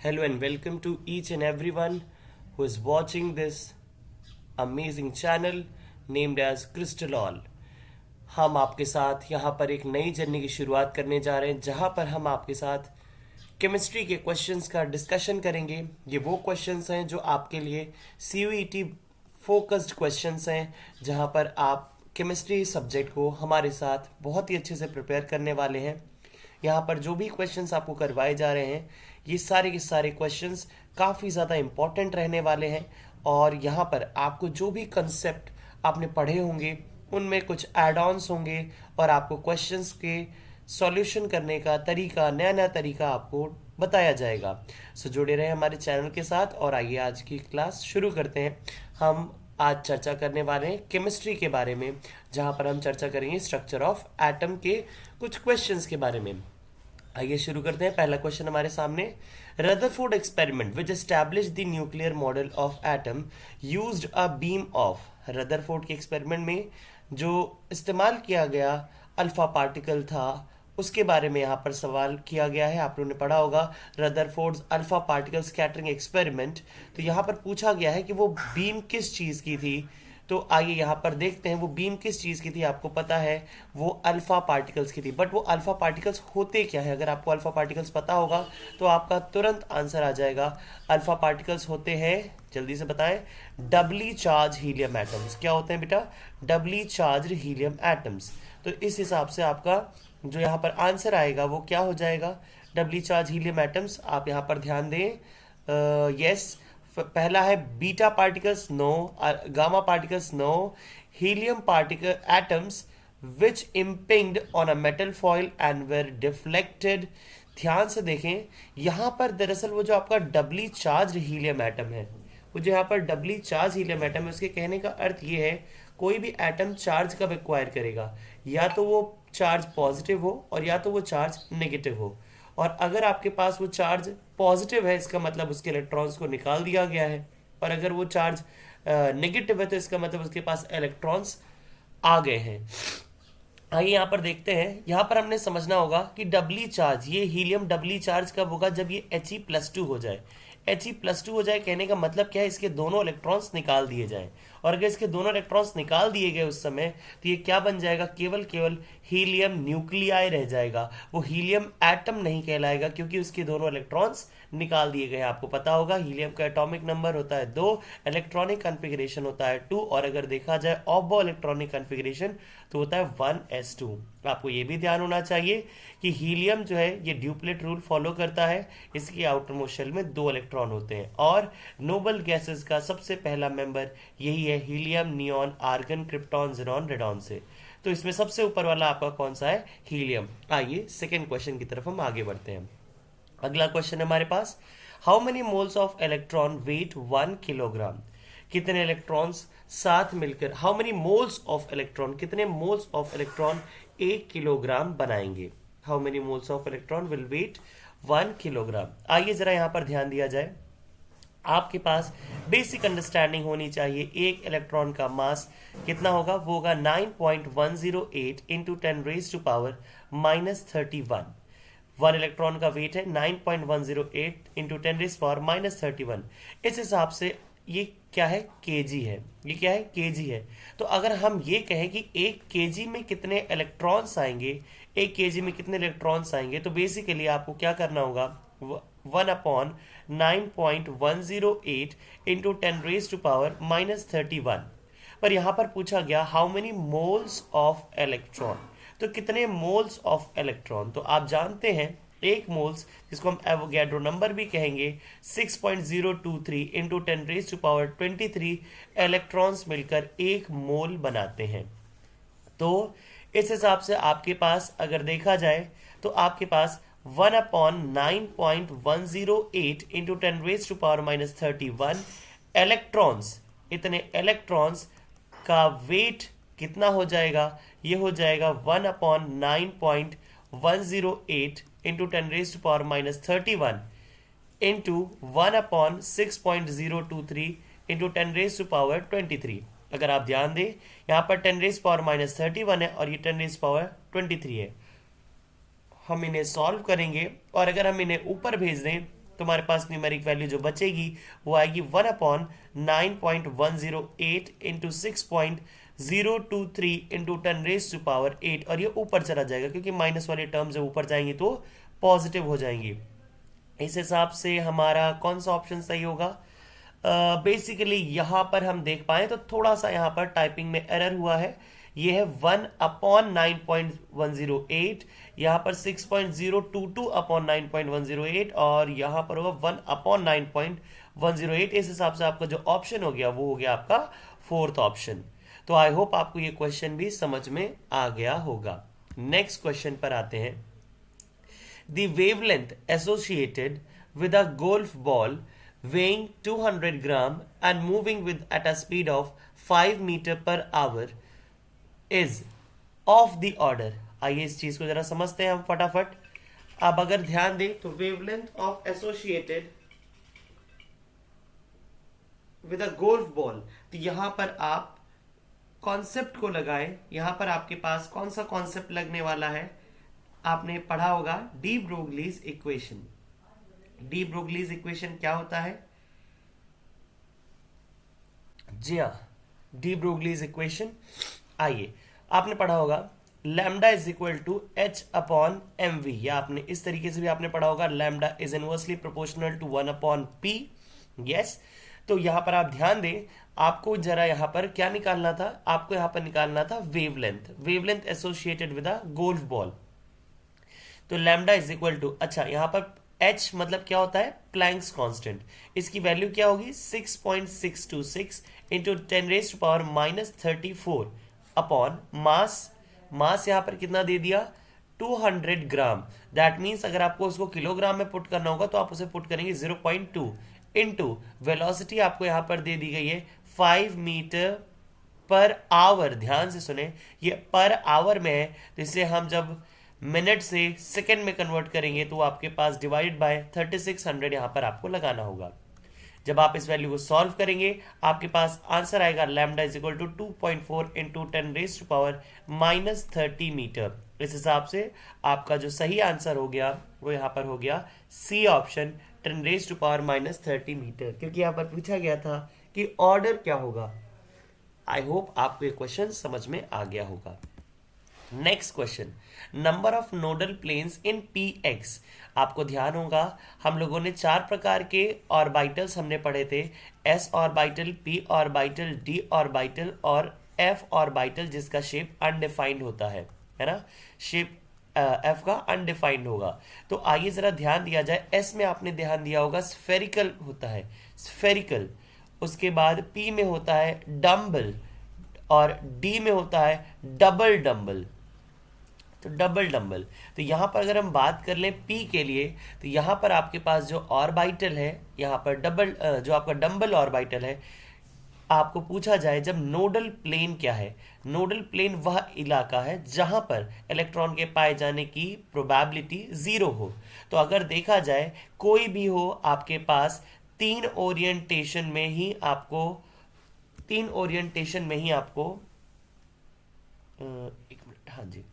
Hello and welcome to each and everyone who is watching this amazing channel named as Crystal All. हम आपके साथ यहाँ पर एक नई जर्नी की शुरुआत करने जा रहे हैं जहाँ पर हम आपके साथ केमिस्ट्री के क्वेश्चंस का डिस्कशन करेंगे। ये वो क्वेश्चंस हैं जो आपके लिए CUET फोकस्ड क्वेश्चंस हैं जहाँ पर आप केमिस्ट्री सब्जेक्ट को हमारे साथ बहुत ही अच्छे से प्रिपेयर करने वाले हैं। यहाँ पर जो भी क्वेश्चंस आपको करवाए जा रहे हैं ये सारे के सारे क्वेश्चंस काफ़ी ज़्यादा इम्पॉर्टेंट रहने वाले हैं और यहाँ पर आपको जो भी कंसेप्ट आपने पढ़े होंगे उनमें कुछ एड ऑन्स होंगे और आपको क्वेश्चंस के सॉल्यूशन करने का तरीका नया नया तरीका आपको बताया जाएगा। सो जुड़े रहे हमारे चैनल के साथ और आइए आज की क्लास शुरू करते हैं। हम आज चर्चा करने वाले हैं केमिस्ट्री के बारे में जहां पर हम चर्चा करेंगे स्ट्रक्चर ऑफ एटम के कुछ क्वेश्चंस के बारे में। आइए शुरू करते हैं। पहला क्वेश्चन हमारे सामने, Rutherford experiment which establish the nuclear model of atom used a beam of. Rutherford के एक्सपेरिमेंट में जो इस्तेमाल किया गया अल्फा पार्टिकल था उसके बारे में यहाँ पर सवाल किया गया है। आप लोगों ने पढ़ा होगा Rutherford's alpha particle scattering experiment. तो यहाँ पर पूछा गया है कि वो बीम किस चीज़ की थी। तो आइए यहाँ पर देखते हैं वो बीम किस चीज़ की थी। आपको पता है वो अल्फा पार्टिकल्स की थी, बट वो अल्फा पार्टिकल्स होते क्या है। अगर आपको अल्फा पार्टिकल्स पता होगा तो आपका तुरंत आंसर आ जाएगा। अल्फा पार्टिकल्स होते हैं, जल्दी से बताएं, डबली चार्ज हीलियम एटम्स। क्या होते हैं बेटा? डबली चार्ज हीलियम एटम्स। तो इस हिसाब से आपका जो यहाँ पर आंसर आएगा वो क्या हो जाएगा? Doubly charged helium atoms. आप यहाँ पर ध्यान दें। यस, पहला है beta particles no, gamma particles no, helium particle atoms which impinged on a metal foil and were deflected. ध्यान से देखें, यहाँ पर दरअसल वो जो आपका डबली चार्ज हीलियम एटम है, वो जो यहाँ पर डबली चार्ज हीलियम एटम है, उसके कहने का अर्थ ये है कोई भी एटम चार्ज कब एक्वायर करेगा, या तो वो चार्ज पॉजिटिव हो और या तो वो चार्ज नेगेटिव हो। और अगर आपके पास वो चार्ज पॉजिटिव है इसका मतलब उसके इलेक्ट्रॉन्स को निकाल दिया गया है, और अगर वो चार्ज नेगेटिव है तो इसका मतलब उसके पास इलेक्ट्रॉन्स आ गए हैं। आइए यहाँ पर देखते हैं। यहाँ पर हमने समझना होगा कि डबली चार्ज, ये हीलियम डबली चार्ज कब होगा? जब ये He+2 हो जाए। He+2 हो जाए कहने का मतलब क्या है? इसके दोनों इलेक्ट्रॉन्स निकाल दिए जाएं, और अगर इसके दोनों इलेक्ट्रॉन्स निकाल दिए गए उस समय तो ये क्या बन जाएगा? केवल हीलियम न्यूक्लियाई रह जाएगा। वो हीलियम एटम नहीं कहलाएगा क्योंकि उसके दोनों इलेक्ट्रॉन्स निकाल दिए गए। आपको पता होगा हीलियम का एटॉमिक नंबर होता है 2, इलेक्ट्रॉनिक कॉन्फ़िगरेशन होता है 2, और अगर देखा जाए ऑफ इलेक्ट्रॉनिक कॉन्फ़िगरेशन तो होता है 1s2। आपको ये भी ध्यान होना चाहिए कि हीलियम जो है ये ड्यूप्लेट रूल फॉलो करता है। इसकी आउटर मोस्ट शेल में 2 इलेक्ट्रॉन होते हैं, और नोबल गैसेस का सबसे पहला मेंबर यही है, helium, neon, argon, krypton, xenon, radon से। तो इसमें सबसे ऊपर वाला आपका कौन सा है? हीलियम। आइए सेकेंड क्वेश्चन की तरफ हम आगे बढ़ते हैं। अगला क्वेश्चन है हमारे पास, how many moles of electron weigh 1 kilogram. कितने इलेक्ट्रॉन्स साथ मिलकर, how many moles of electron, कितने मोल्स ऑफ इलेक्ट्रॉन 1 किलोग्राम बनाएंगे? How many moles of electron will weigh 1 kilogram. आइए जरा यहां पर ध्यान दिया जाए। आपके पास बेसिक अंडरस्टैंडिंग होनी चाहिए। एक इलेक्ट्रॉन का मास कितना होगा? वो होगा 9.108 इंटू 10⁻⁻31। 1 इलेक्ट्रॉन का वेट है 9.108 इंटू 10⁻⁻31। इस हिसाब से ये क्या है? केजी है। ये क्या है? केजी है। तो अगर हम ये कहें कि 1 केजी में कितने इलेक्ट्रॉन्स आएंगे, 1 केजी में कितने इलेक्ट्रॉन्स आएंगे, तो बेसिकली आपको क्या करना होगा? 1/9.108 इंटू 10⁻⁻31। पर यहां पर पूछा गया how many moles of electron, तो कितने मोल्स ऑफ इलेक्ट्रॉन। तो आप जानते हैं एक मोल्स, जिसको हम एवोगैड्रो नंबर भी कहेंगे, 6.023 इंटू 10⁻23 इलेक्ट्रॉन्स मिलकर 1 मोल बनाते हैं। तो इस हिसाब से आपके पास अगर देखा जाए तो आपके पास 1/9.108 इंटू 10⁻⁻31 इलेक्ट्रॉन्स, इतने इलेक्ट्रॉन्स का वेट कितना हो जाएगा? ये हो जाएगा 1/9.108 इंटू 10⁻⁻31 इंटू 1/6.023 इंटू 10⁻23। अगर आप ध्यान दें यहाँ पर 10⁻⁻31 है और ये 10⁻23 है। हम इन्हें सॉल्व करेंगे और अगर हम इन्हें ऊपर भेज दें तुम्हारे पास न्यूमेरिक वैल्यू जो बचेगी वो आएगी 1/9.108 इंटू 6.023 इंटू 10⁻⁸ और ये ऊपर चला जाएगा क्योंकि माइनस वाली टर्म जब ऊपर जाएंगी तो पॉजिटिव हो जाएंगी। इस हिसाब से हमारा कौन सा ऑप्शन सही होगा? बेसिकली यहां पर हम देख पाए तो थोड़ा सा यहां पर टाइपिंग में एरर हुआ है। ये है 1/9.108, यहां पर 6.022/9.108 और यहां पर होगा 1/9.108। इस हिसाब से आपका जो ऑप्शन हो गया वो हो गया आपका फोर्थ ऑप्शन। तो आई होप आपको ये क्वेश्चन भी समझ में आ गया होगा। नेक्स्ट क्वेश्चन पर आते हैं। The wavelength associated with a golf ball weighing 200 gram and moving with at a speed of 5 meter per hour is of the order। आइए इस चीज को जरा समझते हैं हम फटाफट। अब अगर ध्यान दें तो wavelength of associated with a golf ball, तो यहां पर आप कॉन्सेप्ट को लगाएं। यहां पर आपके पास कौन सा कॉन्सेप्ट लगने वाला है? आपने पढ़ा होगा D Broglie's equation. D Broglie's equation क्या होता है? जी हाँ, डी ब्रोगलीज इक्वेशन आइए आपने पढ़ा होगा lambda is equal to h upon m v, या आपने इस तरीके से भी आपने पढ़ा होगा lambda is inversely proportional to 1 upon p. Yes, तो यहां पर आप ध्यान दें, आपको जरा यहां पर क्या निकालना था? आपको यहां पर निकालना था wavelength, wavelength associated with a golf ball. तो लैम्डा इज इक्वल टू, अच्छा यहां पर h मतलब क्या होता है? Planck's constant. इसकी वैल्यू क्या होगी? 6.626 इंटू 10⁻⁻34 अपॉन मास। मास यहां पर कितना दे दिया? 200 ग्राम। दैट मीन्स अगर आपको उसको किलोग्राम में पुट करना होगा तो आप उसे पुट करेंगे 0.2 इंटू वेलोसिटी आपको यहां पर दे दी गई है 5 मीटर पर आवर। ध्यान से सुने, ये पर आवर में है, तो इसे हम जब मिनट से सेकंड में कन्वर्ट करेंगे तो आपके पास डिवाइड बाय 3600 यहां पर आपको लगाना होगा। जब आप इस वैल्यू को सॉल्व करेंगे आपके पास आंसर आएगा lambda is equal to 2.4 into 10⁻⁻30 meter. इस हिसाब से आपका जो सही आंसर हो गया वो यहां पर हो गया सी ऑप्शन 10⁻⁻30 मीटर, क्योंकि यहां पर पूछा गया था कि ऑर्डर क्या होगा। आई होप आपको ये क्वेश्चन समझ में आ गया होगा। Next question, number of nodal planes in px। आपको ध्यान होगा हम लोगों ने 4 प्रकार के ऑर्बिटल्स हमने पढ़े थे, s orbital, p orbital, d orbital और f ऑर्बिटल, जिसका शेप अनडिफाइंड होता है ना? शेप f का अनडिफाइंड होगा। तो आइए जरा ध्यान दिया जाए। s में आपने ध्यान दिया होगा स्फेरिकल होता है, स्फेरिकल। उसके बाद p में होता है डम्बल और d में होता है डबल डम्बल। तो डबल डम्बल, तो यहां पर अगर हम बात कर लें p के लिए, तो यहां पर आपके पास जो ऑर्बिटल है, यहां पर डबल जो आपका डम्बल ऑर्बिटल है, आपको पूछा जाए जब नोडल प्लेन क्या है? नोडल प्लेन वह इलाका है जहां पर इलेक्ट्रॉन के पाए जाने की प्रोबेबिलिटी 0 हो। तो अगर देखा जाए कोई भी हो आपके पास तीन ओरिएंटेशन में ही आपको एक मिनट, हाँ जी,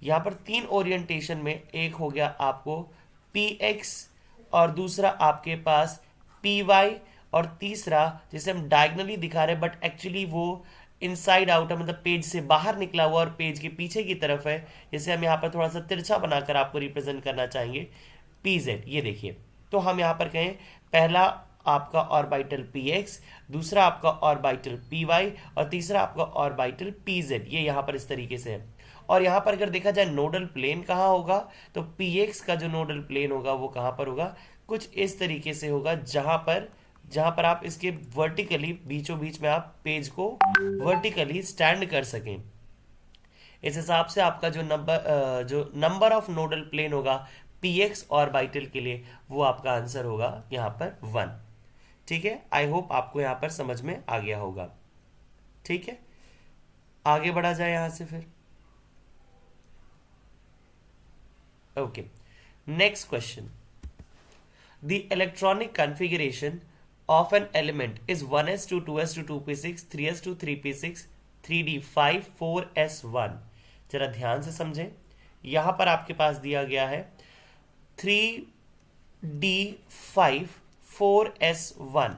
यहां पर 3 ओरिएंटेशन में, एक हो गया आपको px और दूसरा आपके पास py और तीसरा जिसे हम डायगनली दिखा रहे हैं बट एक्चुअली वो इनसाइड आउट है, मतलब पेज से बाहर निकला हुआ और पेज के पीछे की तरफ है, जिसे हम यहाँ पर थोड़ा सा तिरछा बनाकर आपको रिप्रेजेंट करना चाहेंगे pz। ये देखिए, तो हम यहाँ पर कहें पहला आपका ऑर्बिटल px, दूसरा आपका ऑर्बिटल py और तीसरा आपका ऑर्बिटल pz। ये यहाँ पर इस तरीके से है। और यहाँ पर अगर देखा जाए नोडल प्लेन कहाँ होगा, तो px का जो नोडल प्लेन होगा वो कहाँ पर होगा? कुछ इस तरीके से होगा, जहां पर आप इसके वर्टिकली बीचों बीच में आप पेज को वर्टिकली स्टैंड कर सकें। इस हिसाब से आपका जो नंबर ऑफ नोडल प्लेन होगा px ऑर्बिटल के लिए, वो आपका आंसर होगा यहाँ पर 1। ठीक है, आई होप आपको यहाँ पर समझ में आ गया होगा। ठीक है, आगे बढ़ा जाए यहां से फिर। Okay, next question, the electronic configuration of an element is 1s2 2s2 2p6 3s2 3p6 3d5 4s1। जरा ध्यान से समझें, यहां पर आपके पास दिया गया है 3 2d5 4s1।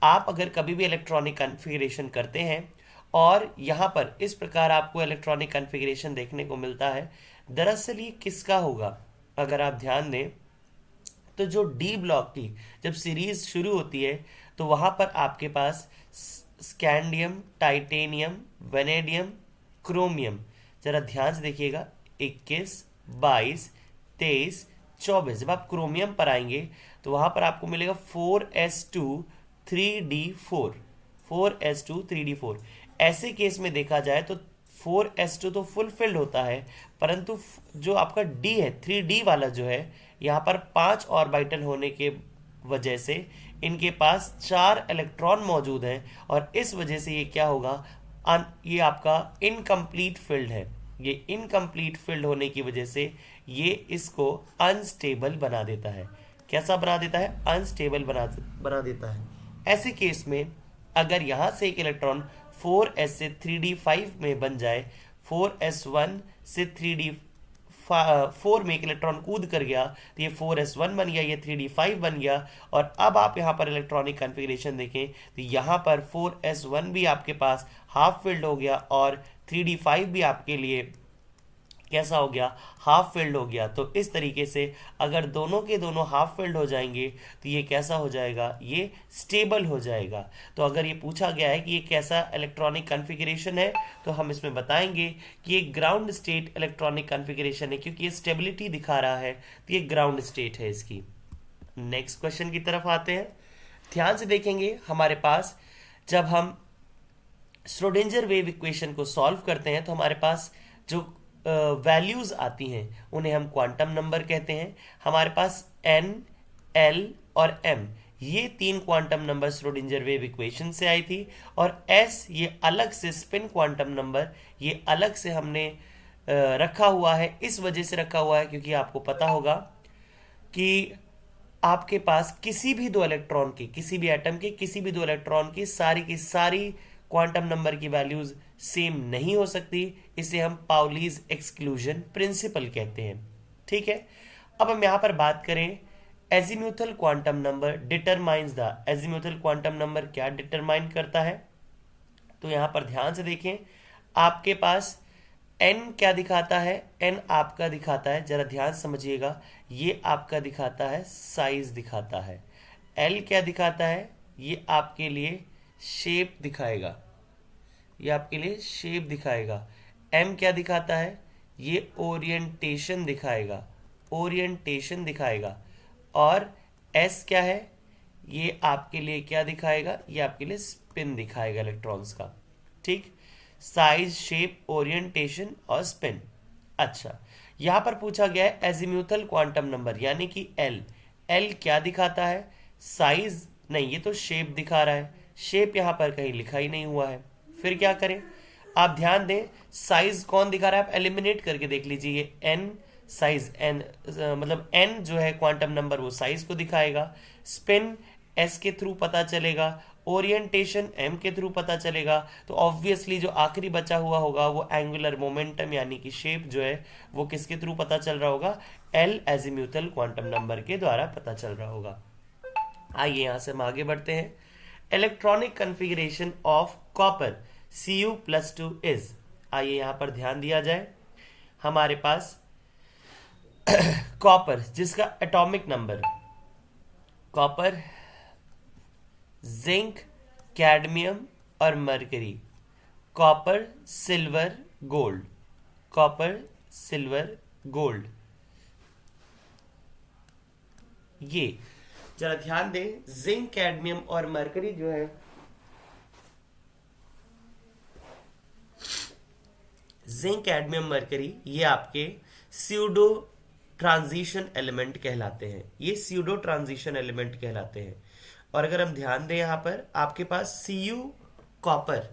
आप अगर कभी भी इलेक्ट्रॉनिक कॉन्फ़िगरेशन करते हैं और यहाँ पर इस प्रकार आपको इलेक्ट्रॉनिक कॉन्फ़िगरेशन देखने को मिलता है, दरअसल ये किसका होगा? अगर आप ध्यान दें तो जो डी ब्लॉक की जब सीरीज शुरू होती है तो वहां पर आपके पास स्कैंडियम, टाइटेनियम, वेनेडियम, क्रोमियम, जरा ध्यान से देखिएगा, 21, 22, 23, 24। जब आप क्रोमियम पर आएंगे तो वहां पर आपको मिलेगा 4s2 3d4, 4s2 3d4। ऐसे केस में देखा जाए तो 4s2 तो फुलफिल्ड होता है, परंतु जो आपका डी है, 3d वाला जो है, यहाँ पर 5 ऑर्बिटल होने के वजह से इनके पास 4 इलेक्ट्रॉन मौजूद हैं और इस वजह से ये क्या होगा, ये आपका इनकम्प्लीट फील्ड है। ये इनकम्प्लीट फील्ड होने की वजह से ये इसको अनस्टेबल बना देता है। कैसा बना देता है? अनस्टेबल बना देता है। ऐसे केस में अगर यहां से एक इलेक्ट्रॉन 4s से 3d5 में बन जाए, 4s1 से 3d4 में एक इलेक्ट्रॉन कूद कर गया तो ये 4s1 बन गया, ये 3d5 बन गया। और अब आप यहाँ पर इलेक्ट्रॉनिक कॉन्फ़िगरेशन देखें तो यहाँ पर 4s1 भी आपके पास हाफ फिल्ड हो गया और 3d5 भी आपके लिए कैसा हो गया? हाफ फिल्ड हो गया। तो इस तरीके से अगर दोनों के दोनों हाफ फिल्ड हो जाएंगे तो ये कैसा हो जाएगा? ये स्टेबल हो जाएगा। तो अगर ये पूछा गया है कि ये कैसा इलेक्ट्रॉनिक कॉन्फ़िगरेशन है तो हम इसमें बताएंगे कि ये ग्राउंड स्टेट इलेक्ट्रॉनिक कॉन्फ़िगरेशन है, क्योंकि ये स्टेबिलिटी दिखा रहा है तो ये ग्राउंड स्टेट है इसकी। नेक्स्ट क्वेश्चन की तरफ आते हैं। ध्यान से देखेंगे, हमारे पास जब हम श्रोडिंजर वेव इक्वेशन को सॉल्व करते हैं तो हमारे पास जो वैल्यूज आती हैं उन्हें हम क्वांटम नंबर कहते हैं। हमारे पास n, l और m, ये 3 quantum number Schrödinger wave equation से आई थी, और s ये अलग से स्पिन क्वांटम नंबर, ये अलग से हमने रखा हुआ है। इस वजह से रखा हुआ है क्योंकि आपको पता होगा कि आपके पास किसी भी दो इलेक्ट्रॉन की, किसी भी एटम के किसी भी दो इलेक्ट्रॉन की सारी क्वांटम नंबर की वैल्यूज सेम नहीं हो सकती। इसे हम पाउलीज एक्सक्लूजन प्रिंसिपल कहते हैं। ठीक है, अब हम यहां पर बात करें azimuthal quantum number determines the, azimuthal quantum number क्या डिटरमाइन करता है? तो यहां पर ध्यान से देखें, आपके पास n क्या दिखाता है? n आपका दिखाता है, जरा ध्यान समझिएगा, ये आपका दिखाता है साइज दिखाता है। l क्या दिखाता है? ये आपके लिए शेप दिखाएगा, ये आपके लिए शेप दिखाएगा। m क्या दिखाता है? ये ओरिएंटेशन दिखाएगा, ओरिएंटेशन दिखाएगा। और s क्या है? ये आपके लिए क्या दिखाएगा? ये आपके लिए स्पिन दिखाएगा इलेक्ट्रॉन्स का। ठीक, साइज, शेप, ओरिएंटेशन और स्पिन। अच्छा, यहां पर पूछा गया है एजीम्यूथल क्वांटम नंबर यानी कि l। l क्या दिखाता है? साइज नहीं, ये तो शेप दिखा रहा है, शेप यहां पर कहीं लिखा ही नहीं हुआ है। फिर क्या करें? आप ध्यान दें, साइज कौन दिखा रहा है? आप एलिमिनेट करके देख लीजिए, ये n साइज, n मतलब n जो है क्वांटम नंबर वो साइज को दिखाएगा, स्पिन s के थ्रू पता चलेगा, ओरिएंटेशन m के थ्रू पता चलेगा। तो ऑब्वियसली जो आखिरी बचा हुआ होगा वो एंगुलर मोमेंटम यानी कि शेप जो है वो किसके थ्रू पता चल रहा होगा? l एजीम्यूथल क्वांटम नंबर के द्वारा पता चल रहा होगा। आइए यहां से हम आगे बढ़ते हैं। Electronic configuration of copper Cu+2 is, आइए यहां पर ध्यान दिया जाए। हमारे पास कॉपर जिसका atomic number, copper, zinc, cadmium और mercury, copper, silver, gold, copper, silver, gold, ये जरा ध्यान दें, जिंक, कैडमियम और मरकरी जो है, जिंक, कैडमियम, मरकरी, ये आपके स्यूडो ट्रांजिशन एलिमेंट कहलाते हैं, ये स्यूडो ट्रांजिशन एलिमेंट कहलाते हैं। और अगर हम ध्यान दें यहां पर आपके पास Cu कॉपर,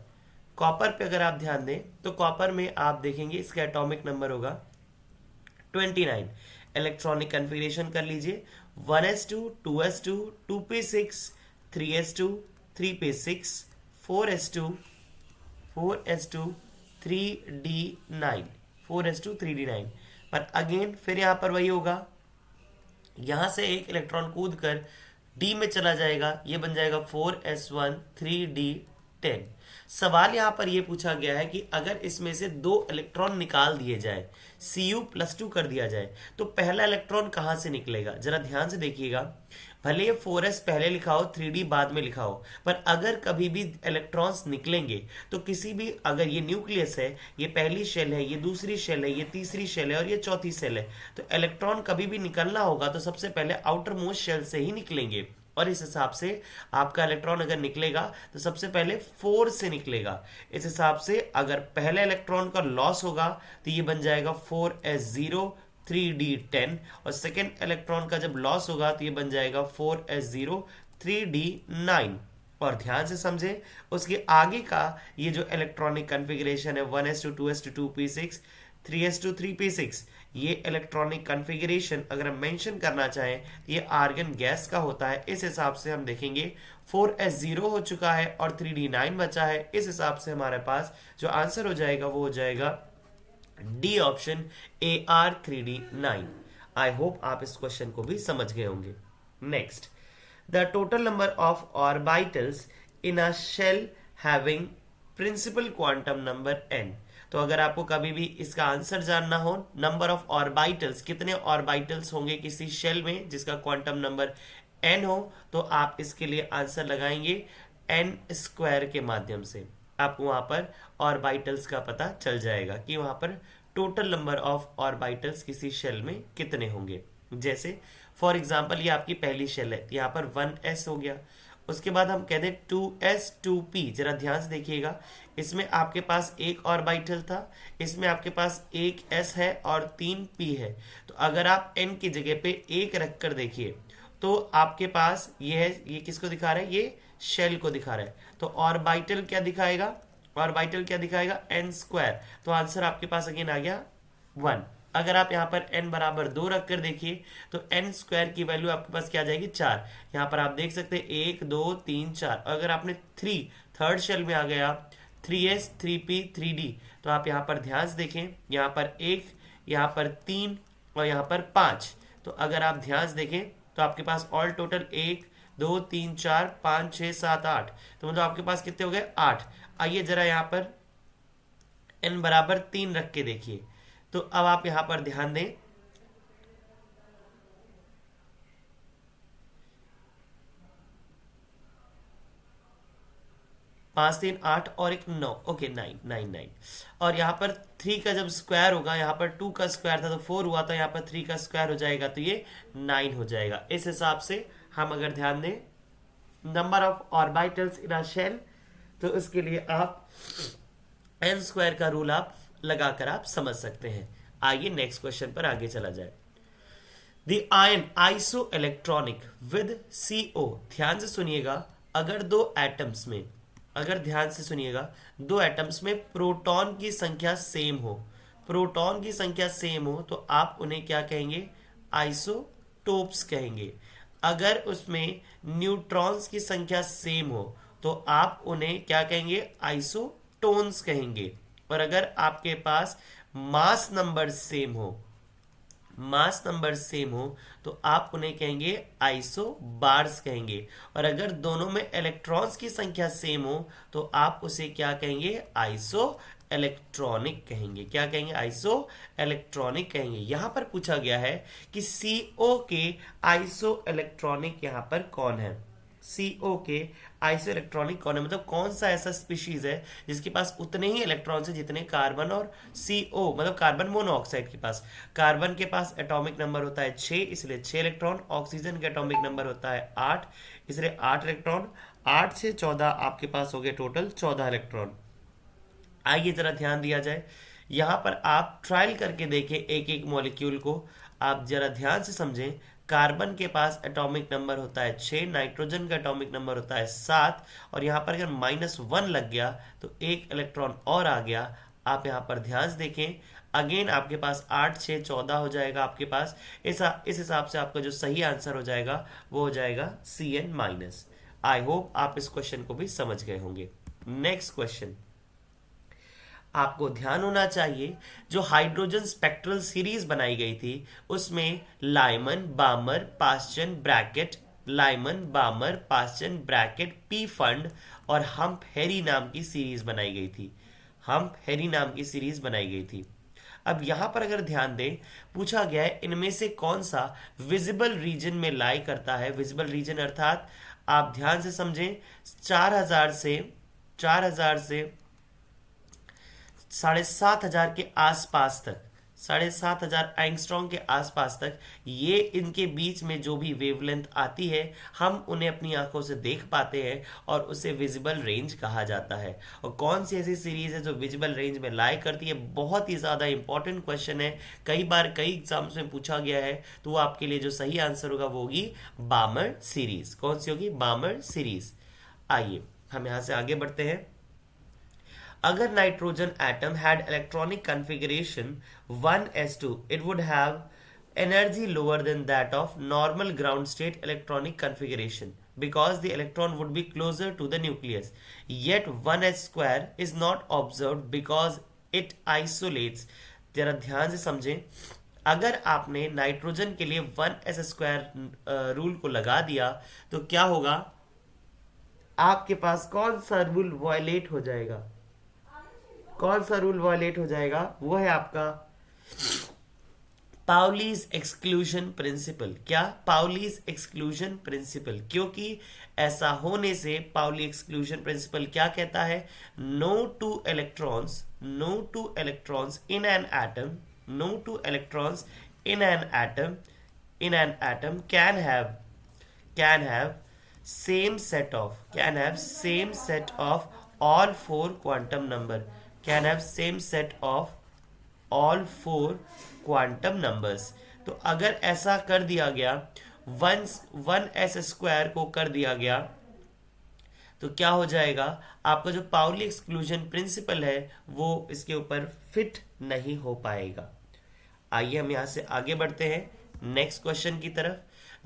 कॉपर पे अगर आप ध्यान दें तो कॉपर में आप देखेंगे इसका एटॉमिक नंबर होगा 29। इलेक्ट्रॉनिक कॉन्फ़िगरेशन कर लीजिए, 1s2 2s2 2p6 3s2 3p6 4s2 3d9 4s2 3d9। पर अगेन फिर यहां पर वही होगा, यहां से एक इलेक्ट्रॉन कूद कर डी में चला जाएगा, ये बन जाएगा 4s1 3d10। सवाल यहां पर यह पूछा गया है कि अगर इसमें से दो इलेक्ट्रॉन निकाल दिए जाए, Cu+2 कर दिया जाए, तो पहला इलेक्ट्रॉन कहां से निकलेगा? जरा ध्यान से देखिएगा। भले ये 4s पहले लिखा हो 3d बाद में लिखा हो, पर अगर कभी भी इलेक्ट्रॉन्स निकलेंगे तो किसी भी, अगर ये न्यूक्लियस है, ये पहली शेल है, ये दूसरी शेल है, ये तीसरी शेल है और ये चौथी शेल है, तो इलेक्ट्रॉन कभी भी निकलना होगा तो सबसे पहले आउटर मोस्ट शेल से ही निकलेंगे। और इस हिसाब से आपका इलेक्ट्रॉन अगर निकलेगा तो सबसे पहले 4 से निकलेगा। इस हिसाब से अगर पहले इलेक्ट्रॉन का लॉस होगा तो ये बन जाएगा 4s0 3d10, और सेकेंड इलेक्ट्रॉन का जब लॉस होगा तो ये बन जाएगा 4s0 3d9। और ध्यान से समझे, उसके आगे का ये जो इलेक्ट्रॉनिक कन्फिग्रेशन है 1s2 2s2 2p6 3s2 3p6, ये इलेक्ट्रॉनिक कन्फिग्रेशन अगर हम मेंशन करना चाहें तो ये आर्गन गैस का होता है। इस हिसाब से हम देखेंगे 4s0 हो चुका है और 3d9 बचा है। इस हिसाब से हमारे पास जो आंसर हो जाएगा वो हो जाएगा D option AR 3d9। I hope आप इस क्वेश्चन को भी समझ गए होंगे। Next, the total number of orbitals in a shell having principal quantum number n। तो अगर आपको कभी भी इसका आंसर जानना हो, नंबर ऑफ ऑर्बिटल्स, कितने ऑर्बिटल्स होंगे किसी शेल में जिसका क्वांटम नंबर n हो, तो आप इसके लिए आंसर लगाएंगे n² के माध्यम से। आपको वहां पर ऑर्बिटल्स का पता चल जाएगा कि वहां पर टोटल नंबर ऑफ ऑर्बिटल्स किसी शेल में कितने होंगे। जैसे फॉर एग्जांपल ये आपकी पहली शेल है, यहाँ पर 1s हो गया, उसके बाद हम कहते हैं 2s 2p। जरा ध्यान से देखिएगा, इसमें आपके पास एक ऑर्बिटल था, इसमें आपके पास एक s है और 3p है। तो अगर आप n की जगह पे एक रख कर देखिए तो आपके पास ये है, ये किसको दिखा रहा है? ये शेल को दिखा रहा है। तो ऑर्बिटल क्या दिखाएगा? ऑर्बिटल क्या दिखाएगा? n²। तो आंसर आपके पास अगेन आ गया 1। अगर आप यहाँ पर n बराबर 2 रख कर देखिए तो n² की वैल्यू आपके पास क्या आ जाएगी? 4। यहाँ पर आप देख सकते हैं 1 2 3 4। अगर आपने 3 थर्ड शेल में आ गया 3s 3p 3d, तो आप यहाँ पर ध्यान से देखें, यहाँ पर 1, यहाँ पर 3 और यहाँ पर 5। तो अगर आप ध्यान से देखें तो आपके पास ऑल टोटल 1 2 3 4 5 6 7 8, तो मतलब आपके पास कितने हो गए? 8। आइए जरा यहाँ पर n बराबर 3 रख के देखिए। तो अब आप यहां पर ध्यान दें, पांच 3 8 और एक 9, ओके 9 9 9। और यहाँ पर 3 का जब स्क्वायर होगा, यहाँ पर 2 का स्क्वायर था तो 4 हुआ था, यहाँ पर 3 का स्क्वायर हो जाएगा तो ये 9 हो जाएगा। इस हिसाब से हम अगर ध्यान दें number of orbitals in a shell, तो उसके लिए आप n² का रूल आप लगाकर आप समझ सकते हैं। आइए नेक्स्ट क्वेश्चन पर आगे चला जाए। The ion iso electronic with CO। ध्यान से सुनिएगा, अगर दो एटम्स में, अगर ध्यान से सुनिएगा, दो एटम्स में प्रोटॉन की संख्या सेम हो, प्रोटॉन की संख्या सेम हो, तो आप उन्हें क्या कहेंगे? आइसोटोप्स कहेंगे। अगर उसमें न्यूट्रॉन्स की संख्या सेम हो तो आप उन्हें क्या कहेंगे? आइसोटोन्स कहेंगे। और अगर आपके पास मास नंबर सेम हो, मास नंबर सेम हो, तो आप उन्हें कहेंगे आइसोबार्स कहेंगे। और अगर दोनों में इलेक्ट्रॉन्स की संख्या सेम हो तो आप उसे क्या कहेंगे? आइसो इलेक्ट्रॉनिक कहेंगे। क्या कहेंगे? आइसो इलेक्ट्रॉनिक कहेंगे। यहां पर पूछा गया है कि CO के आइसो इलेक्ट्रॉनिक यहां पर कौन है? CO के आइसो इलेक्ट्रॉनिक कौन है, मतलब कौन सा ऐसा स्पीशीज है जिसके पास उतने ही इलेक्ट्रॉन्स है जितने कार्बन और CO, मतलब कार्बन मोनोऑक्साइड के पास। कार्बन के पास एटॉमिक नंबर होता है 6, इसलिए 6 इलेक्ट्रॉन। ऑक्सीजन का एटॉमिक नंबर होता है 8, इसलिए 8 इलेक्ट्रॉन। 8 से 14 आपके पास हो गए टोटल 14 इलेक्ट्रॉन। आइए जरा ध्यान दिया जाए, यहां पर आप ट्रायल करके देखें एक एक मॉलिक्यूल को, आप जरा ध्यान से समझें। कार्बन के पास एटॉमिक नंबर होता है 6, नाइट्रोजन का एटॉमिक नंबर होता है 7, और यहां पर अगर -1 लग गया तो एक इलेक्ट्रॉन और आ गया। आप यहां पर ध्यान से देखें, अगेन आपके पास 8 6 14 हो जाएगा आपके पास। इस हिसाब से आपका जो सही आंसर हो जाएगा वो हो जाएगा Cn-। आई होप आप इस क्वेश्चन को भी समझ गए होंगे। नेक्स्ट क्वेश्चन, आपको ध्यान होना चाहिए जो हाइड्रोजन स्पेक्ट्रल सीरीज बनाई गई थी उसमें लाइमन बामर ब्रैकेट पी फंड और हम्प हैरी नाम की सीरीज बनाई गई थी। अब यहां पर अगर ध्यान दें, पूछा गया है इनमें से कौन सा विजिबल रीजन में लाई करता है। विजिबल रीजन अर्थात आप ध्यान से समझें, 4000 से 7,500 के आसपास तक, 7,500 एंगस्ट्रॉम के आसपास तक ये इनके बीच में जो भी वेवलेंथ आती है हम उन्हें अपनी आंखों से देख पाते हैं और उसे विजिबल रेंज कहा जाता है। और कौन सी ऐसी सीरीज है जो विजिबल रेंज में लाई करती है, बहुत ही ज्यादा इंपॉर्टेंट क्वेश्चन है, कई बार कई एग्जाम्स में पूछा गया है। तो वो आपके लिए जो सही आंसर होगा वो होगी बामर सीरीज। कौन सी होगी? बामर सीरीज। आइए हम यहां से आगे बढ़ते हैं। अगर nitrogen atom had electronic configuration 1s2, it would have energy lower than that of normal ground state electronic configuration because the electron would be closer to the nucleus. Yet 1s square is not observed because it isolates. जरा ध्यान से समझें, अगर आपने nitrogen के लिए 1s square rule को लगा दिया तो क्या होगा? आपके पास कौन सा रूल वायलेट हो जाएगा? वो है आपका पाउलीज एक्सक्लूजन प्रिंसिपल। क्या? Pauli's exclusion principle. क्योंकि ऐसा होने से पाउली एक्सक्लूजन प्रिंसिपल क्या कहता है? No two electrons in an atom can have same set of all four quantum number, तो अगर ऐसा कर दिया गया, 1s स्क्वायर को कर दिया गया तो क्या हो जाएगा? आपका जो पाउली एक्सक्लूजन प्रिंसिपल है वो इसके ऊपर फिट नहीं हो पाएगा। आइए हम यहां से आगे बढ़ते हैं नेक्स्ट क्वेश्चन की तरफ।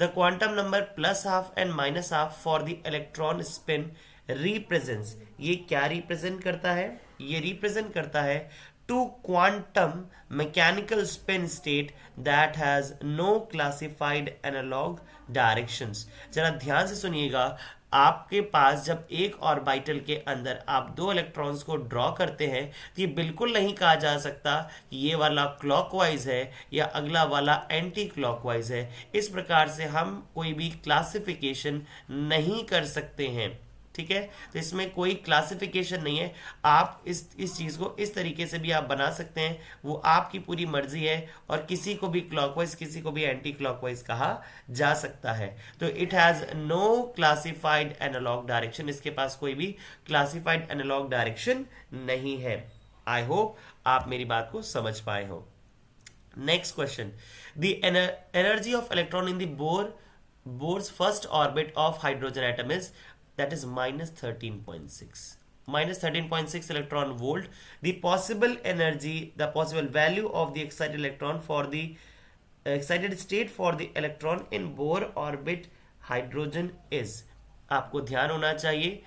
The quantum number +12 and -12 for the electron spin represents. ये क्या रिप्रेजेंट करता है? ये रिप्रेजेंट करता है two quantum mechanical spin state that has no classified analog directions. जरा ध्यान से सुनिएगा, आपके पास जब एक ऑर्बिटल के अंदर आप दो इलेक्ट्रॉन्स को ड्रॉ करते हैं तो ये बिल्कुल नहीं कहा जा सकता कि ये वाला क्लॉकवाइज है या अगला वाला एंटी क्लॉकवाइज है। इस प्रकार से हम कोई भी क्लासिफिकेशन नहीं कर सकते हैं, ठीक है? तो इसमें कोई क्लासिफिकेशन नहीं है। आप इस चीज को इस तरीके से भी आप बना सकते हैं, वो आपकी पूरी मर्जी है। और किसी को भी क्लॉकवाइज किसी को भी एंटी क्लॉकवाइज कहा जा सकता है। तो it has no classified analog direction, इसके पास कोई भी क्लासिफाइड एनालॉग डायरेक्शन नहीं है। आई होप आप मेरी बात को समझ पाए हो। Next question, the energy of electron in the Bohr's first orbit of hydrogen atom is, that is -13.6 electron volt. The possible value of the excited electron for the excited state for the electron in Bohr orbit hydrogen is, आपको ध्यान होना चाहिए,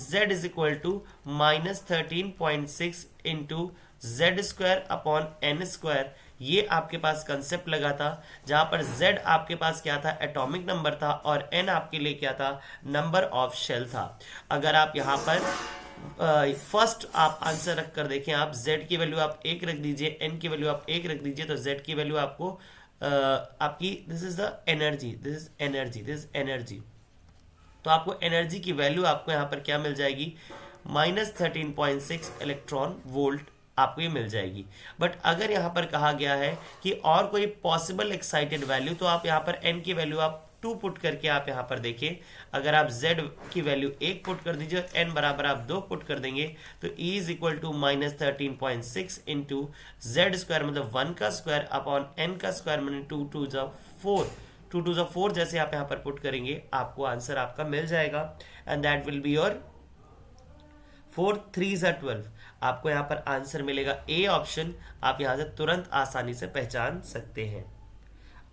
Z is equal to -13.6 into Z square upon N square। ये आपके पास concept लगा था जहां पर Z आपके पास क्या था? एटॉमिक नंबर था और N आपके लिए क्या था? नंबर ऑफ शेल था। अगर आप यहां पर फर्स्ट आप आंसर रख कर देखें, आप Z की वैल्यू आप 1 रख दीजिए, N की वैल्यू आप 1 रख दीजिए, तो Z की वैल्यू आपको आपकी दिस इज एनर्जी, तो आपको एनर्जी की वैल्यू आपको यहां पर क्या मिल जाएगी? -13.6 इलेक्ट्रॉन वोल्ट आपको ये मिल जाएगी। बट अगर यहां पर कहा गया है कि और कोई पॉसिबल एक्साइटेड वैल्यू, तो आप यहां पर n की वैल्यू आप 2 पुट करके आप यहां पर देखिए, अगर आप z की वैल्यू 1 पुट कर दीजिए और n बराबर आप 2 पुट कर देंगे तो E is equal to -13.6 into z square मतलब 1 का स्क्वायर अपॉन n का स्क्वायर मतलब 2 टू द 4 जैसे आप यहां पर पुट करेंगे आपको आंसर आपका मिल जाएगा। And that will be your 4 3 12। आपको यहां पर आंसर मिलेगा ए ऑप्शन। आप यहां से तुरंत आसानी से पहचान सकते हैं।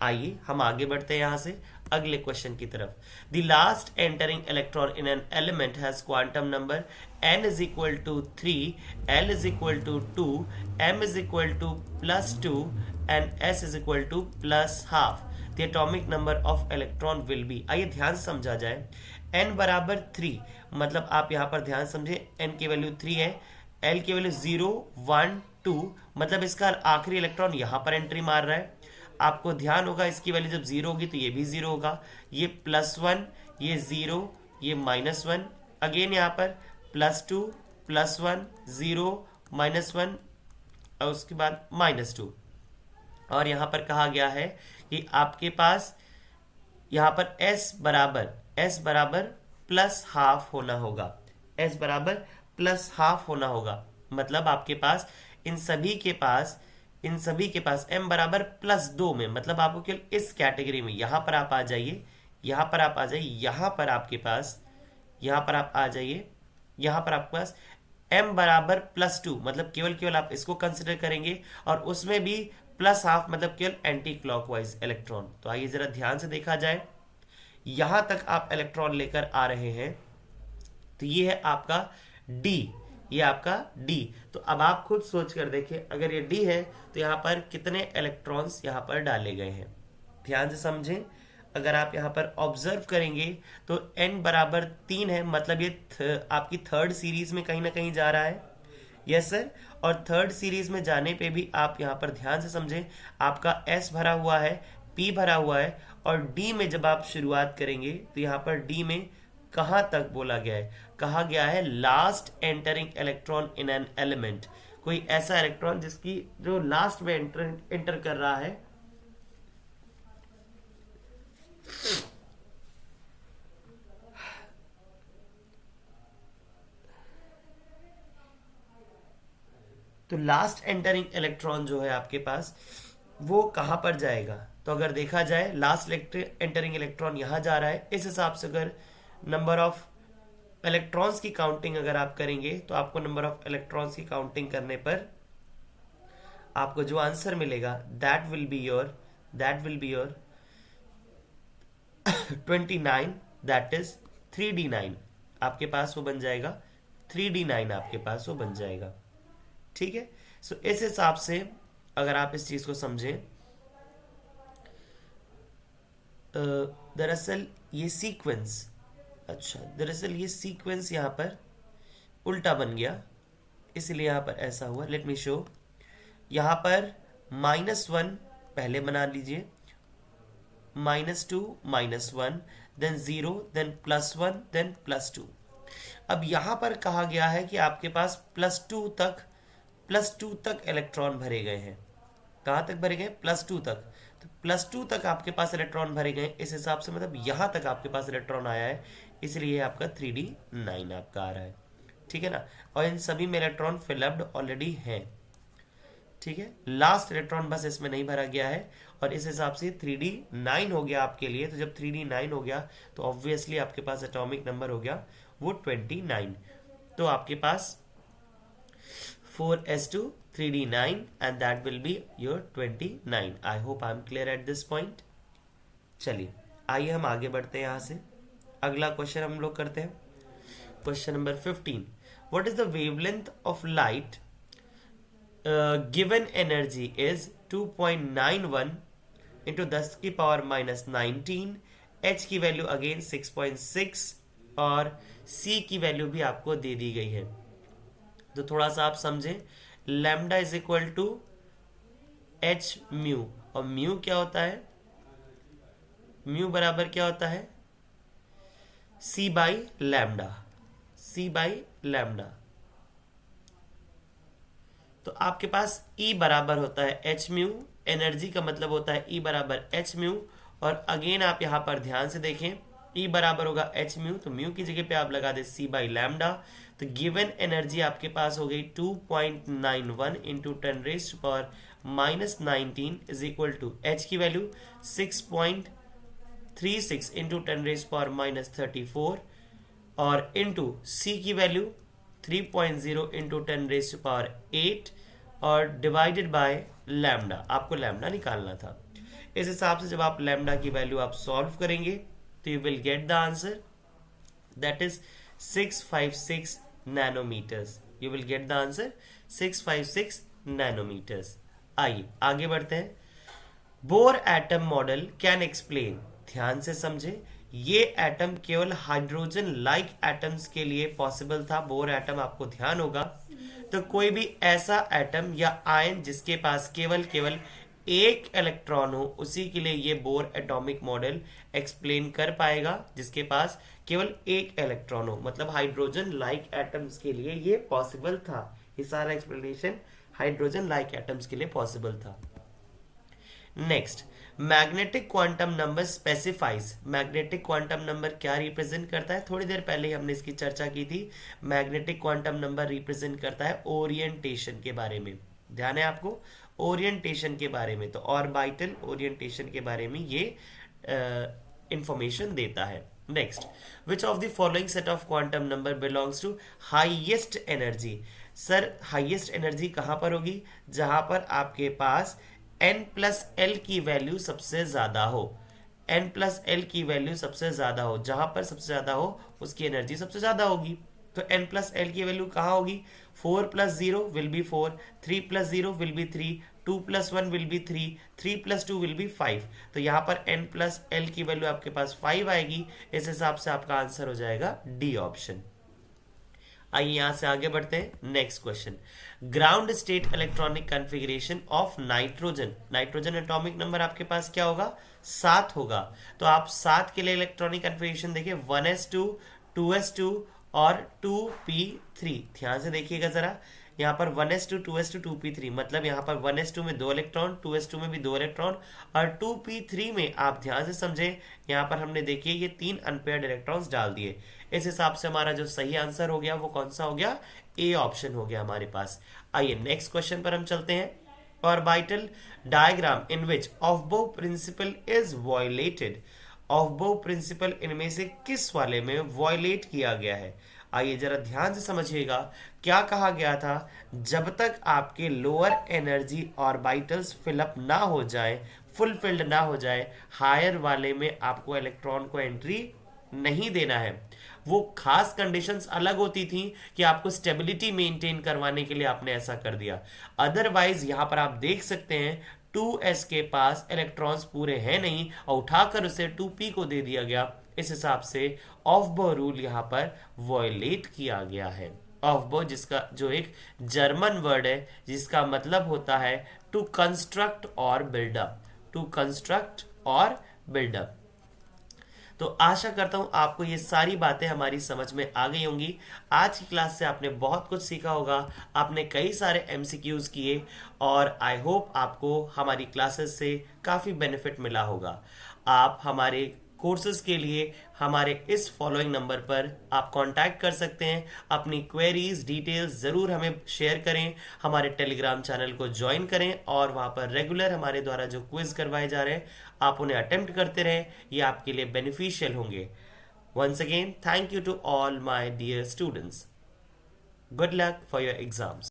आइए हम आगे बढ़ते हैं यहां से अगले क्वेश्चन की तरफ। The last entering electron in an element has quantum number n is equal to 3, l is equal to 2, m is equal to +2 and s is equal to +½ the atomic number of electron will be. आइए ध्यान से समझा जाए। n बराबर 3, मतलब आप यहाँ पर ध्यान समझे, n की वैल्यू 3 है, l की वैल्यू 0, 1, 2, मतलब इसका आखिरी इलेक्ट्रॉन यहाँ पर एंट्री मार रहा है। आपको ध्यान होगा इसकी वैल्यू जब 0 होगी तो ये भी 0 होगा, ये +1, ये 0, ये -1, अगेन यहाँ पर +2, +1, 0, -1 और उसके बाद -2। और यहाँ पर कहा गया है कि आपके पास यहाँ पर S बराबर +½ होना होगा, S बराबर +½ होना होगा। मतलब आपके पास इन सभी के पास m बराबर +2 में, मतलब आपको केवल इस कैटेगरी में यहाँ पर आप आ जाइए, यहाँ पर आप आ जाइए, यहाँ पर आपके पास, यहाँ पर आप आ जाइए, यहाँ पर आपके पास m बराबर +2, मतलब केवल आप इसको कंसिडर करेंगे और उसमें भी +½ मतलब केवल एंटी क्लॉकवाइज इलेक्ट्रॉन। तो आइए जरा ध्यान से देखा जाए, यहां तक आप इलेक्ट्रॉन लेकर आ रहे हैं तो ये है आपका D, ये आपका D। तो अब आप खुद सोच कर देखिए, अगर ये D है तो यहाँ पर कितने इलेक्ट्रॉन्स यहाँ पर डाले गए हैं, ध्यान से समझें। अगर आप यहाँ पर ऑब्जर्व करेंगे तो n बराबर 3 है, मतलब ये आपकी थर्ड सीरीज में कहीं ना कहीं जा रहा है। यस सर, और थर्ड सीरीज में जाने पे भी आप यहाँ पर ध्यान से समझें, आपका S भरा हुआ है, P भरा हुआ है, और D में जब आप शुरुआत करेंगे तो यहाँ पर D में कहाँ तक बोला गया है, कहा गया है last entering electron in an element, कोई ऐसा इलेक्ट्रॉन जिसकी जो लास्ट में एंटर कर रहा है। तो लास्ट एंटरिंग इलेक्ट्रॉन जो है आपके पास वो कहां पर जाएगा, तो अगर देखा जाए लास्ट एंटरिंग इलेक्ट्रॉन यहां जा रहा है। इस हिसाब से अगर नंबर ऑफ इलेक्ट्रॉन्स की काउंटिंग अगर आप करेंगे तो आपको नंबर ऑफ इलेक्ट्रॉन्स की काउंटिंग करने पर आपको जो आंसर मिलेगा that will be your 29, that is 3d9 आपके पास वो बन जाएगा, 3d9 आपके पास वो बन जाएगा। ठीक है, सो इस हिसाब से अगर आप इस चीज को समझें, दरअसल ये सीक्वेंस, अच्छा दरअसल ये सीक्वेंस यहाँ पर उल्टा बन गया, इसलिए यहाँ पर ऐसा हुआ। लेट मी शो, यहाँ पर -1 पहले बना लीजिए, -2, -1, देन 0, देन +1, देन +2। अब यहाँ पर कहा गया है कि आपके पास +2 तक इलेक्ट्रॉन भरे गए हैं। कहाँ तक भरे गए? +2 तक। तो +2 तक आपके पास इलेक्ट्रॉन भरे गए, इस हिसाब से मतलब यहाँ तक आपके पास इलेक्ट्रॉन आया है, इसलिए आपका 3d9 आपका आ रहा है। ठीक है ना, और इन सभी में इलेक्ट्रॉन फिलअप्ड ऑलरेडी हैं। ठीक है, लास्ट इलेक्ट्रॉन बस इसमें नहीं भरा गया है, और इस हिसाब से 3d9 हो गया आपके लिए। तो जब 3d9 हो गया तो ऑब्वियसली आपके पास एटॉमिक नंबर हो गया वो 29। तो आपके पास 4s2 3d9 and that will be your 29. I hope I'm clear at this point. चलिए आइए हम आगे बढ़ते हैं। यहाँ से अगला क्वेश्चन हम लोग करते हैं, question number 15। What is the wavelength of light? Given energy is 2.91 into 10 की पावर -19, h की वैल्यू अगेन 6.6 और c की वैल्यू भी आपको दे दी गई है। तो थोड़ा सा आप समझें, lambda is equal to h mu, और म्यू क्या होता है? म्यू बराबर क्या होता है? c by lambda, c by lambda. तो आपके पास E बराबर होता है एच म्यू, एनर्जी का मतलब होता है E बराबर एच म्यू, और अगेन आप यहां पर ध्यान से देखें, E बराबर होगा एच म्यू, तो म्यू की जगह पे आप लगा दे c बाई लैम्डा। तो गिवन एनर्जी आपके पास हो गई 2.91 into 10⁻⁻19 is equal to h की वैल्यू 6.36 इंटू 10⁻34 और इंटू c की वैल्यू 3.0 इंटू 10⁸ और डिवाइडेड बाय लैम्डा। आपको लैम्डा निकालना था। इस हिसाब से जब आप लैम्डा की वैल्यू आप सॉल्व करेंगे तो you will get the answer that is 656 nanometers. You will get the answer 656 nanometers. आइए आगे बढ़ते हैं। Bohr atom model can explain, ध्यान से समझे, ये एटम केवल हाइड्रोजन लाइक एटम्स के लिए पॉसिबल था। बोर एटम आपको ध्यान होगा, तो कोई भी ऐसा एटम या आयन जिसके पास केवल केवल एक इलेक्ट्रॉन हो, उसी के लिए ये बोर एटॉमिक मॉडल एक्सप्लेन कर पाएगा, जिसके पास केवल एक इलेक्ट्रॉन हो। मतलब हाइड्रोजन लाइक एटम्स के लिए ये पॉसिबल था। ये सारा एक्सप्लेनेशन हाइड्रोजन लाइक एटम्स के लिए पॉसिबल था। Next, magnetic quantum number specifies. Magnetic quantum number क्या रिप्रेजेंट करता है? थोड़ी देर पहले ही हमने इसकी चर्चा की थी। मैग्नेटिक क्वांटम नंबर रिप्रेजेंट करता है ओरिएंटेशन के बारे में। ध्यान है आपको, ओरिएंटेशन के बारे में, तो ऑर्बिटल ओरिएंटेशन के बारे में ये इंफॉर्मेशन देता है। Next, which of the following set of quantum number belongs to highest energy. Sir highest energy कहां पर होगी? जहां पर आपके पास n+l की वैल्यू सबसे ज्यादा हो। n+l की वैल्यू सबसे ज्यादा हो, जहां पर सबसे ज्यादा हो उसकी एनर्जी सबसे ज्यादा होगी। तो n+l की वैल्यू कहां होगी? 4 + 0 will be 4, 3 + 0 will be 3, 2 + 1 will be 3, 3 + 2 will be 5। तो यहां पर n+l की वैल्यू आपके पास 5 आएगी। इस हिसाब से आपका आंसर हो जाएगा डी ऑप्शन। आइए यहां से आगे बढ़ते हैं। Next question, ground state electronic configuration of nitrogen. Nitrogen atomic number आपके पास क्या होगा? 7 होगा। तो आप 7 के लिए इलेक्ट्रॉनिक कॉन्फ़िगरेशन देखिए, 1s2, 2s2 और 2p3। ध्यान से देखिएगा जरा, यहाँ पर 1s2, 2s2, 2p3, मतलब यहाँ पर 1s2 में 2 इलेक्ट्रॉन, 2s2 में भी 2 इलेक्ट्रॉन, और 2p3 में आप ध्यान से समझे, यहाँ पर हमने देखिए ये 3 अनपेयर्ड इलेक्ट्रॉन्स डाल दिए। इस हिसाब से हमारा जो सही आंसर हो गया वो कौन सा हो गया? ए ऑप्शन हो गया हमारे पास। आइए नेक्स्ट क्वेश्चन पर हम चलते हैं। Orbital diagram in which Aufbau principle is violated. Aufbau principle इनमें से किस वाले में वायलेट किया गया है? आइए जरा ध्यान से समझिएगा, क्या कहा गया था? जब तक आपके लोअर एनर्जी ऑर्बिटल्स फिलअप ना हो जाए, फुलफिल्ड ना हो जाए, हायर वाले में आपको इलेक्ट्रॉन को एंट्री नहीं देना है। वो खास कंडीशंस अलग होती थी कि आपको स्टेबिलिटी मेंटेन करवाने के लिए आपने ऐसा कर दिया। अदरवाइज यहां पर आप देख सकते हैं 2s के पास इलेक्ट्रॉन्स पूरे हैं नहीं और उठाकर उसे 2p को दे दिया गया। इस हिसाब से ऑफ-बो रूल यहां पर वॉयलेट किया गया है। ऑफ-बो जिसका जो एक जर्मन वर्ड है जिसका मतलब होता है टू कंस्ट्रक्ट और बिल्डअप। टू कंस्ट्रक्ट और बिल्डअप। तो आशा करता हूं आपको ये सारी बातें हमारी समझ में आ गई होंगी। आज की क्लास से आपने बहुत कुछ सीखा होगा, आपने कई सारे एमसीक्यूज किए और आई होप आपको हमारी क्लासेस से काफ़ी बेनिफिट मिला होगा। आप हमारे कोर्सेज के लिए हमारे इस फॉलोइंग नंबर पर आप कांटेक्ट कर सकते हैं। अपनी क्वेरीज डिटेल्स ज़रूर हमें शेयर करें, हमारे टेलीग्राम चैनल को ज्वाइन करें और वहाँ पर रेगुलर हमारे द्वारा जो क्विज करवाए जा रहे हैं आप उन्हें अटेम्प्ट करते रहें। ये आपके लिए बेनिफिशियल होंगे। Once again thank you to all my dear students. Good luck for your exams.